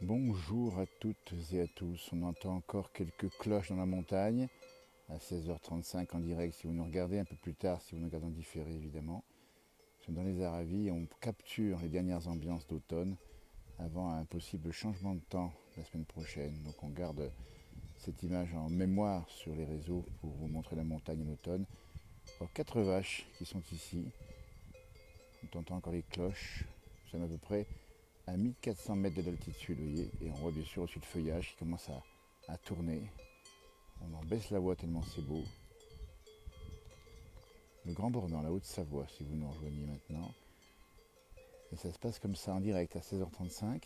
Bonjour à toutes et à tous. On entend encore quelques cloches dans la montagne à 16h35 en direct si vous nous regardez, un peu plus tard si vous nous regardez en différé évidemment. Nous sommes dans les Aravis et on capture les dernières ambiances d'automne avant un possible changement de temps la semaine prochaine. Donc on garde cette image en mémoire sur les réseaux pour vous montrer la montagne en automne. Alors, 4 vaches qui sont ici. On entend encore les cloches. Nous sommes à peu près à 1400 mètres de d'altitude, vous voyez, et on voit bien sûr aussi le feuillage qui commence à tourner. On en baisse la voix tellement c'est beau. Le Grand Bornand, la Haute-Savoie, si vous nous rejoignez maintenant. Et ça se passe comme ça en direct à 16h35,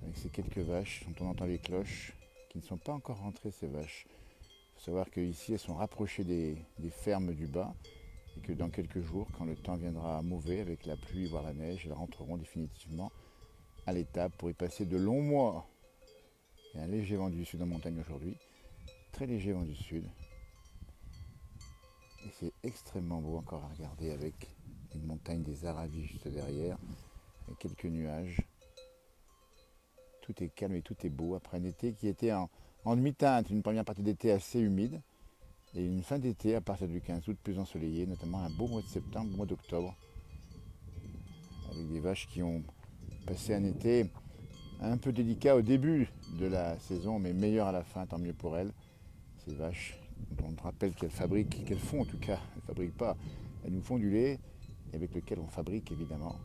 avec ces quelques vaches dont on entend les cloches, qui ne sont pas encore rentrées ces vaches. Il faut savoir qu'ici elles sont rapprochées des fermes du bas, et que dans quelques jours, quand le temps viendra mauvais avec la pluie voire la neige, elles rentreront définitivement à l'étape pour y passer de longs mois. Il y a un léger vent du sud en montagne aujourd'hui, très léger vent du sud. Et c'est extrêmement beau encore à regarder avec une montagne des Aravis juste derrière, avec quelques nuages. Tout est calme et tout est beau après un été qui était en demi-teinte, une première partie d'été assez humide et une fin d'été à partir du 15 août plus ensoleillée, notamment un beau mois de septembre, mois d'octobre, avec des vaches qui ont passé un été un peu délicat au début de la saison, mais meilleur à la fin, tant mieux pour elles. Ces vaches, dont on rappelle qu'elles fabriquent, qu'elles font en tout cas, elles ne fabriquent pas, elles nous font du lait, avec lequel on fabrique évidemment,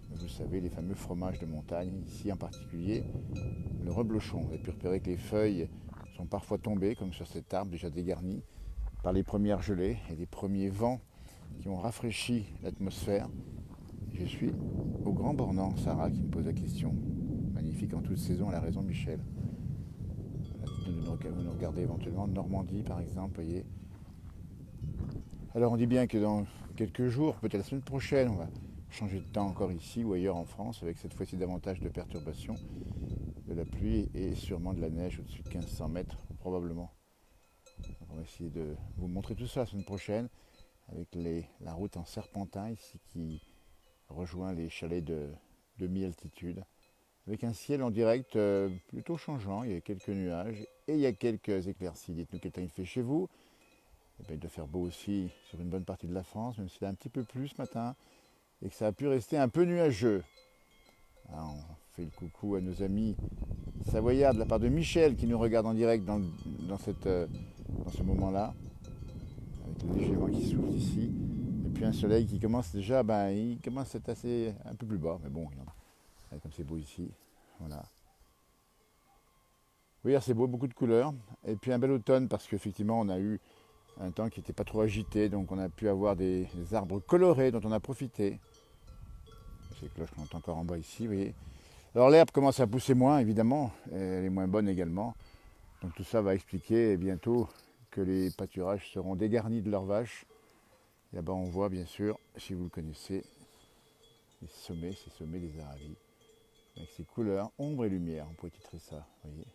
vous savez, les fameux fromages de montagne, ici en particulier, le reblochon. Vous avez pu repérer que les feuilles sont parfois tombées, comme sur cet arbre déjà dégarni, par les premières gelées et les premiers vents qui ont rafraîchi l'atmosphère. Je suis au Grand Bornand, Sarah qui me pose la question. Magnifique en toute saison, elle a raison Michel. Vous nous regardez éventuellement de Normandie par exemple, voyez. Alors on dit bien que dans quelques jours, peut-être la semaine prochaine, on va changer de temps encore ici ou ailleurs en France, avec cette fois-ci davantage de perturbations, de la pluie et sûrement de la neige au-dessus de 1500 mètres, probablement. Donc on va essayer de vous montrer tout ça la semaine prochaine, avec la route en serpentin ici qui rejoint les chalets de mi-altitude, avec un ciel en direct plutôt changeant. Il y a quelques nuages et il y a quelques éclaircies. Dites-nous quel temps il fait chez vous. Eh bien, il doit faire beau aussi sur une bonne partie de la France, même s'il a un petit peu plu ce matin et que ça a pu rester un peu nuageux. Alors, on fait le coucou à nos amis savoyards de la part de Michel qui nous regarde en direct dans ce moment-là, avec le léger vent qui souffle ici. Et puis un soleil qui commence déjà, il commence à être un peu plus bas, mais bon, comme c'est beau ici, voilà. Oui, c'est beau, beaucoup de couleurs. Et puis un bel automne parce qu'effectivement on a eu un temps qui n'était pas trop agité, donc on a pu avoir des arbres colorés dont on a profité. Ces cloches qu'on entend encore en bas ici, vous voyez. Alors l'herbe commence à pousser moins, évidemment, elle est moins bonne également. Donc tout ça va expliquer bientôt que les pâturages seront dégarnis de leurs vaches. Et là-bas on voit bien sûr, si vous le connaissez, ces sommets des Aravis, avec ces couleurs, ombre et lumière, on pourrait titrer ça, vous voyez.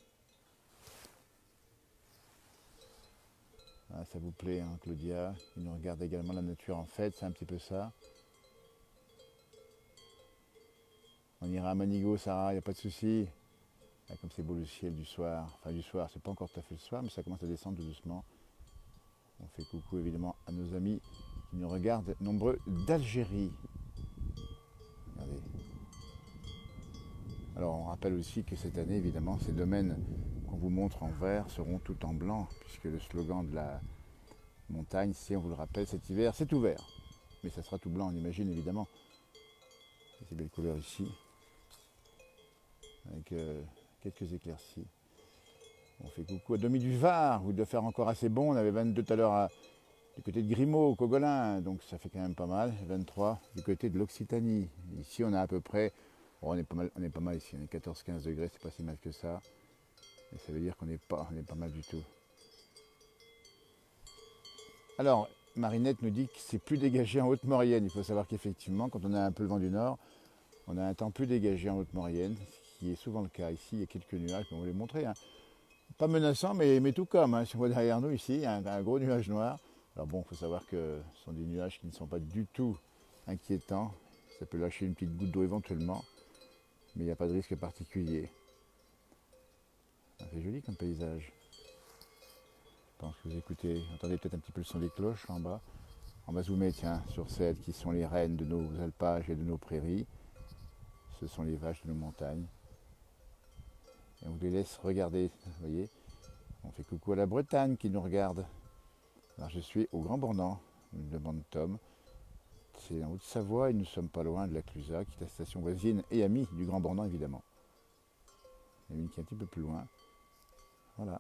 Ah, ça vous plaît, hein, Claudia, qui nous regarde également la nature en fait, c'est un petit peu ça. On ira à Manigo, Sarah, il n'y a pas de souci. Ah, comme c'est beau le ciel du soir, enfin du soir, c'est pas encore tout à fait le soir, mais ça commence à descendre tout doucement. On fait coucou évidemment à nos amis qui nous regardent, nombreux d'Algérie. Regardez. Alors on rappelle aussi que cette année, évidemment, ces domaines qu'on vous montre en vert seront tout en blanc, puisque le slogan de la montagne, c'est, on vous le rappelle, cet hiver, c'est ouvert. Mais ça sera tout blanc, on imagine évidemment. Et ces belles couleurs ici, avec quelques éclaircies. On fait coucou à Domi du Var, où il doit faire encore assez bon. On avait 22 tout à l'heure du côté de Grimaud, au Cogolin, donc ça fait quand même pas mal. 23 du côté de l'Occitanie. Ici, on a à peu près, on est pas mal ici, on est 14-15 degrés, c'est pas si mal que ça. Et ça veut dire qu'on est pas mal du tout. Alors, Marinette nous dit que c'est plus dégagé en Haute-Maurienne. Il faut savoir qu'effectivement, quand on a un peu le vent du nord, on a un temps plus dégagé en Haute-Maurienne, ce qui est souvent le cas. Ici, il y a quelques nuages, on va les montrer. Hein. Pas menaçant, mais tout comme. Hein. Si on voit derrière nous ici, il y a un gros nuage noir. Alors bon, il faut savoir que ce sont des nuages qui ne sont pas du tout inquiétants. Ça peut lâcher une petite goutte d'eau éventuellement, mais il n'y a pas de risque particulier. C'est joli comme paysage. Je pense que vous entendez peut-être un petit peu le son des cloches en bas. On va zoomer tiens, sur celles qui sont les reines de nos alpages et de nos prairies. Ce sont les vaches de nos montagnes. Et on les laisse regarder, vous voyez. On fait coucou à la Bretagne qui nous regarde. Alors je suis au Grand Bornand, me demande Tom. C'est en Haute-Savoie et nous ne sommes pas loin de la Clusaz, qui est la station voisine et amie du Grand Bornand évidemment. Il y en a une qui est un petit peu plus loin. Voilà.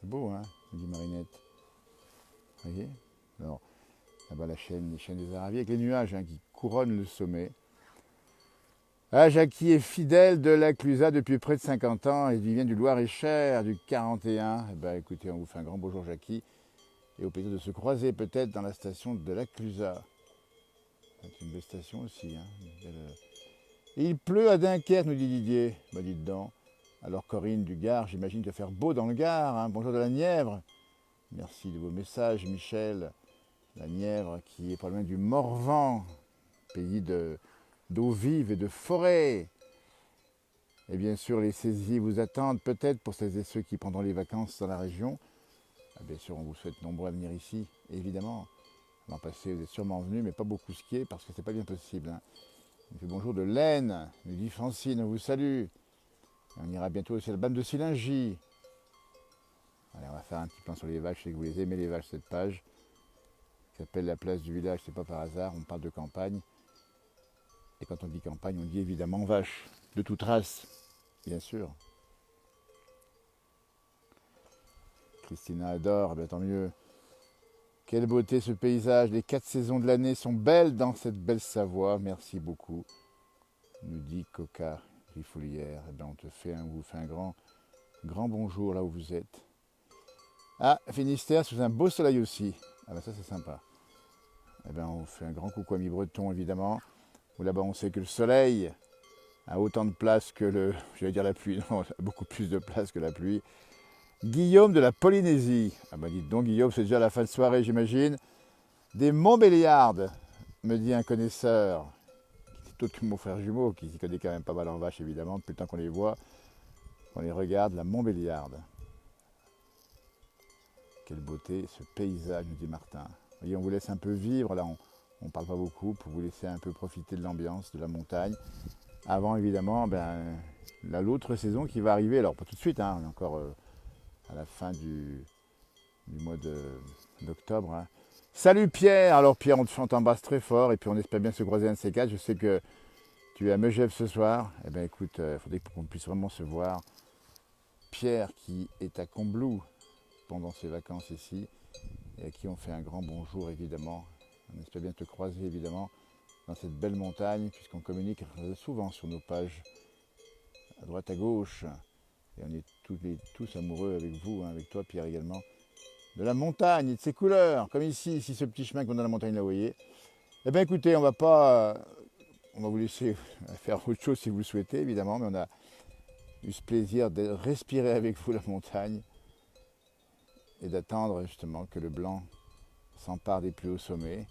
C'est beau, hein, me dit Marinette. Vous voyez. Alors, là-bas les chaînes des Arabies avec les nuages hein, qui couronnent le sommet. Ah, Jackie est fidèle de la Clusaz depuis près de 50 ans. Il vient du Loir-et-Cher, du 41. Eh ben, écoutez, on vous fait un grand bonjour, Jackie. Et au plaisir de se croiser peut-être dans la station de la Clusaz. C'est une belle station aussi. Hein. Il pleut à Dunkerque, nous dit Didier. Bah, dites donc. Alors, Corinne du Gard, j'imagine de faire beau dans le Gard. Hein. Bonjour de la Nièvre. Merci de vos messages, Michel. La Nièvre qui est pas loin du Morvan, pays d'eau vive et de forêt. Et bien sûr, les saisies vous attendent peut-être pour celles et ceux qui prendront les vacances dans la région. Bien sûr, on vous souhaite nombreux à venir ici, évidemment. L'an passé, vous êtes sûrement venus, mais pas beaucoup skier parce que c'est pas bien possible. Hein. On fait bonjour de l'Aisne, nous dit Francine, on vous salue. Et on ira bientôt aussi à la BAM de Silingy. Allez, on va faire un petit point sur les vaches, je sais que vous les aimez les vaches, cette page. Qui s'appelle la place du village, c'est pas par hasard, on parle de campagne. Et quand on dit campagne, on dit évidemment vache, de toute race, bien sûr. Christina adore, bien tant mieux. Quelle beauté ce paysage, les 4 saisons de l'année sont belles dans cette belle Savoie, merci beaucoup. Nous dit Coca Griffoulière, on vous fait un grand bonjour là où vous êtes. Ah, Finistère sous un beau soleil aussi, ah ben ça c'est sympa. Eh bien on vous fait un grand coucou à mi-breton évidemment, où là-bas on sait que le soleil a autant de place que j'allais dire la pluie, non, beaucoup plus de place que la pluie. Guillaume de la Polynésie. Ah bah dites donc Guillaume, c'est déjà la fin de soirée j'imagine. Des Montbéliardes, me dit un connaisseur, qui est autre que mon frère jumeau, qui s'y connaît quand même pas mal en vache évidemment, depuis le temps qu'on les voit, qu'on les regarde, la Montbéliarde. Quelle beauté, ce paysage, nous dit Martin. Vous voyez, on vous laisse un peu vivre, là on parle pas beaucoup, pour vous laisser un peu profiter de l'ambiance, de la montagne. Avant évidemment, l'autre saison qui va arriver, alors pas tout de suite, hein, on est encore à la fin du mois d'octobre. Hein. Salut Pierre, alors Pierre on t'embrasse très fort et puis on espère bien se croiser un de ces quatre. Je sais que tu es à Megève ce soir, eh bien écoute, il faudrait qu'on puisse vraiment se voir. Pierre qui est à Combloux pendant ses vacances ici et à qui on fait un grand bonjour évidemment. On espère bien te croiser évidemment dans cette belle montagne puisqu'on communique souvent sur nos pages à droite à gauche. Et on est tous amoureux avec vous, hein, avec toi Pierre également, de la montagne et de ses couleurs, comme ici ce petit chemin qu'on a dans la montagne là, vous voyez. Eh bien écoutez, on va vous laisser faire autre chose si vous le souhaitez évidemment, mais on a eu ce plaisir de respirer avec vous la montagne et d'attendre justement que le blanc s'empare des plus hauts sommets.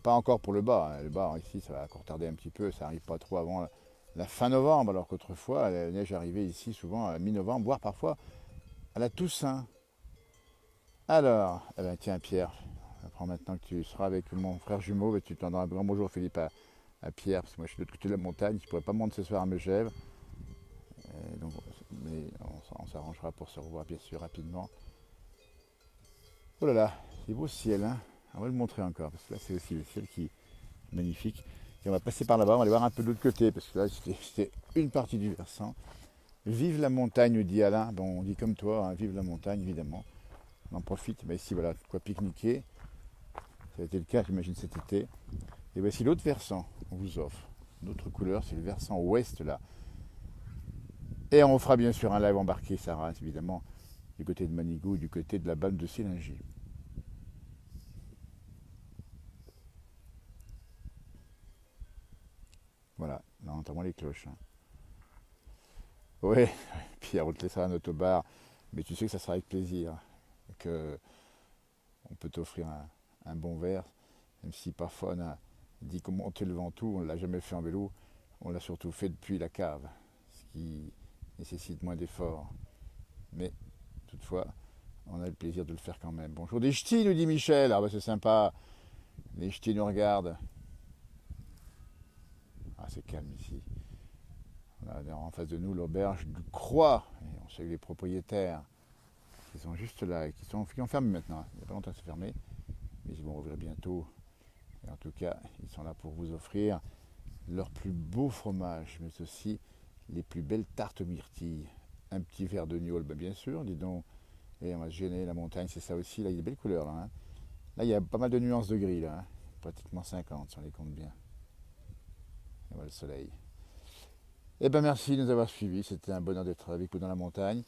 Pas encore pour le bas, hein. Le bas ici ça va encore tarder un petit peu, ça n'arrive pas trop avant la fin novembre, alors qu'autrefois la neige arrivait ici souvent à mi-novembre, voire parfois à la Toussaint. Alors, tiens Pierre, apprends maintenant que tu seras avec mon frère jumeau, tu t'entends un grand bonjour Philippe à Pierre, parce que moi je suis de l'autre côté de la montagne, je ne pourrais pas me rendre ce soir à Megève. Donc, mais on s'arrangera pour se revoir bien sûr rapidement. Oh là là, c'est beau ciel, hein. On va le montrer encore, parce que là c'est aussi le ciel qui est magnifique. Et on va passer par là-bas, on va aller voir un peu de l'autre côté, parce que là c'était une partie du versant. Vive la montagne, dit Alain. Bon, on dit comme toi, hein, vive la montagne, évidemment. On en profite. Mais ici, voilà, de quoi pique-niquer. Ça a été le cas, j'imagine, cet été. Et voici l'autre versant qu'on vous offre. D'autres couleurs, c'est le versant ouest, là. Et on fera bien sûr un live embarqué, Sarah, évidemment, du côté de Manigou, du côté de la BAM de Silingy. Voilà, là, on entend les cloches. Hein. Oui, Pierre, on te laissera un autobar, mais tu sais que ça sera avec plaisir. qu'on peut t'offrir un bon verre, même si parfois on a dit qu'on montait le Ventoux, on ne l'a jamais fait en vélo, on l'a surtout fait depuis la cave, ce qui nécessite moins d'efforts. Mais toutefois, on a le plaisir de le faire quand même. Bonjour des ch'tis, nous dit Michel. Ah bah c'est sympa, les ch'tis nous regardent. Ah c'est calme ici. On a en face de nous l'auberge du Croix. Et on sait que les propriétaires qui sont juste là et qui ont fermé maintenant. Il n'y a pas longtemps que c'est fermé, mais ils vont rouvrir bientôt. Et en tout cas, ils sont là pour vous offrir leur plus beau fromage, mais aussi les plus belles tartes aux myrtilles. Un petit verre de gnôle, ben bien sûr, dis donc. Et on va se gêner, la montagne, c'est ça aussi. Là, il y a des belles couleurs. Là, hein. Là, il y a pas mal de nuances de gris. Là, hein. Pratiquement 50, si on les compte bien. Et voilà le soleil. Eh ben merci de nous avoir suivis. C'était un bonheur d'être avec vous dans la montagne.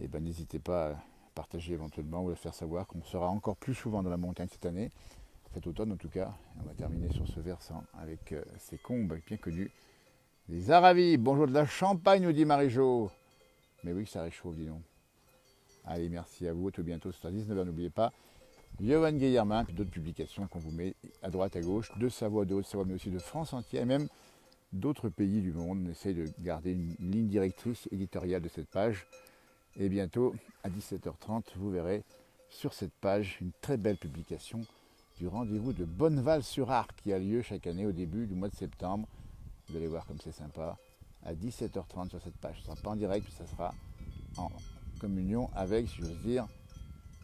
Et ben n'hésitez pas à partager éventuellement ou à le faire savoir qu'on sera encore plus souvent dans la montagne cette année. Cet automne en tout cas. On va terminer sur ce versant avec ces combes bien connus. Les Aravis. Bonjour de la Champagne, nous dit Marie-Jo. Mais oui, ça réchauffe, dis donc. Allez, merci à vous. À tout bientôt. C'est à 19h. N'oubliez pas. Johan Guillermin, puis d'autres publications qu'on vous met à droite, à gauche, de Savoie, de Haute-Savoie, mais aussi de France entière, et même d'autres pays du monde. On essaye de garder une ligne directrice éditoriale de cette page. Et bientôt, à 17h30, vous verrez sur cette page une très belle publication du rendez-vous de Bonneval-sur-Arc qui a lieu chaque année au début du mois de septembre. Vous allez voir comme c'est sympa. À 17h30 sur cette page. Ce ne sera pas en direct, mais ça sera en communion avec, si j'ose dire,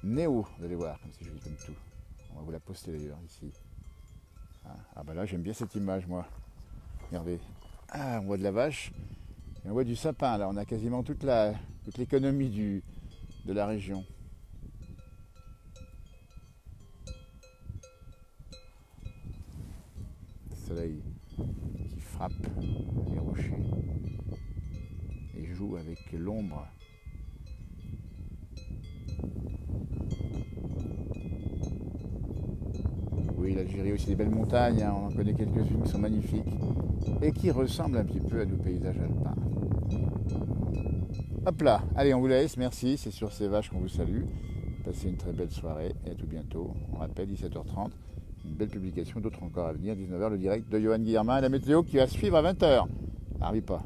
Néo. Vous allez voir comme c'est joli comme tout. On va vous la poster d'ailleurs ici. Ah bah là, j'aime bien cette image, moi. Regardez. Ah, on voit de la vache et on voit du sapin. Là, on a quasiment toute l'économie de la région. Le soleil qui frappe les rochers et joue avec l'ombre. Oui, l'Algérie aussi des belles montagnes, hein, on en connaît quelques-unes qui sont magnifiques et qui ressemblent un petit peu à nos paysages alpins. Hop là, allez on vous laisse, merci, c'est sur ces vaches qu'on vous salue. Passez une très belle soirée et à tout bientôt. On rappelle 17h30, une belle publication, d'autres encore à venir, 19h le direct de Johan Guillermin et la météo qui va suivre à 20h. N'arrive pas.